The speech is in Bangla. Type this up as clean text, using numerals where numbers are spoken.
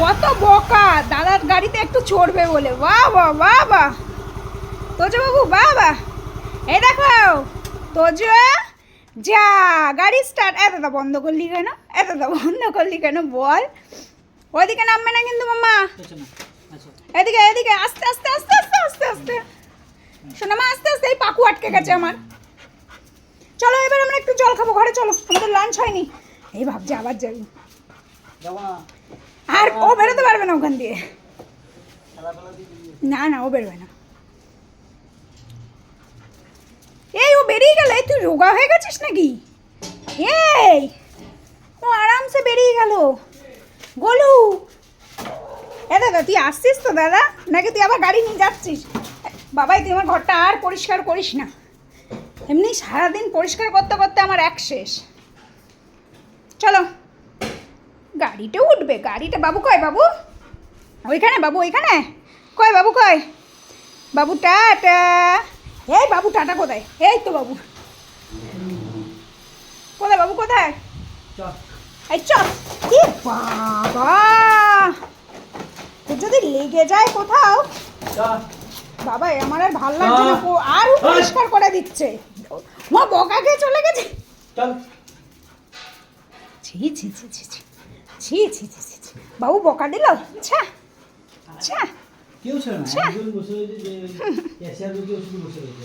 কত বকা দাদার গাড়িতে একটু চড়বে বলে। বাহ বাহ বাহ বাহ তোজো বাবু, বাহ বাহ। এই দেখো তোজো, যা গাড়ি স্টার্ট। এতটা বন্ধ করলি কেন, এতটা বন্ধ করলি কেন বল? ওইদিকে নামবে না কিন্তু মাম্মা, এদিকে এদিকে আস্তে আস্তে আস্তে আস্তে আস্তে আস্তে। শোনো মা, আস্তে আস্তে, এই পাকু আটকে গেছে আমার। চলো এবার আমরা একটু জল খাবো, ঘরে চলো, আমাদের লাঞ্চ হয়নি। এই ভাবছি আবার যাবি, আর ও বেরোতে পারবে না ওখান দিয়ে। না না, ও বেরোবে না। এই ও বেরিয়ে গেল। এই তুই রোগা হয়ে গেছিস নাকি? এই ও আরামসে বেরিয়ে গেল। গোলু, এ দাদা তুই আসছিস তো দাদা, নাকি তুই আবার গাড়ি নিয়ে যাচ্ছিস? বাবাই তুই আমার ঘরটা আর পরিষ্কার করিস না, এমনি সারাদিন পরিষ্কার করতে করতে আমার এক শেষ। চলো গাড়িটা উঠবে, গাড়িটা। বাবু কয় বাবু? ওইখানে বাবু, ওইখানে কয় বাবু, কয় বাবু টাটা। এই বাবু টাটা কোথায়? এই তো বাবু কোথায়, বাবু কোথায়? এই চল। কি বাবা, তোর যদি লেগে যায় কোথাও, বাবা আমার আর ভাল লাগছে না, আর পরিষ্কার করে দিচ্ছে। মা বকা খেয়ে চলে গেছে। ছি ছি ছি ছি ছি ছি ছি ছি ছি ছি। বাবু বকা দিল। আচ্ছা আচ্ছা কেউ ছিল না, একজন বসে রয়েছে, যে ক্যাশিয়ার কেউ শুধু বসে রয়েছে।